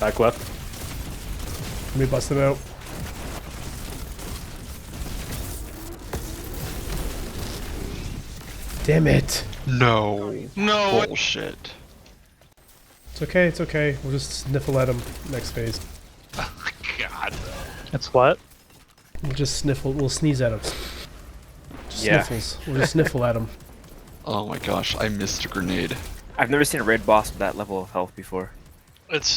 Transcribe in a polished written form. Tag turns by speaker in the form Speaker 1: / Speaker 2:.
Speaker 1: Back left.
Speaker 2: Let me bust it out. Damn it.
Speaker 3: No.
Speaker 4: No.
Speaker 3: Bullshit.
Speaker 2: It's okay, it's okay. We'll just sniffle at him next phase.
Speaker 4: God.
Speaker 1: It's what?
Speaker 2: We'll just sniffle, we'll sneeze at him. Just
Speaker 5: Yeah.
Speaker 2: Sniffles. We'll just sniffle at him.
Speaker 3: Oh my gosh, I missed a grenade.
Speaker 5: I've never seen a raid boss with that level of health before.
Speaker 4: It's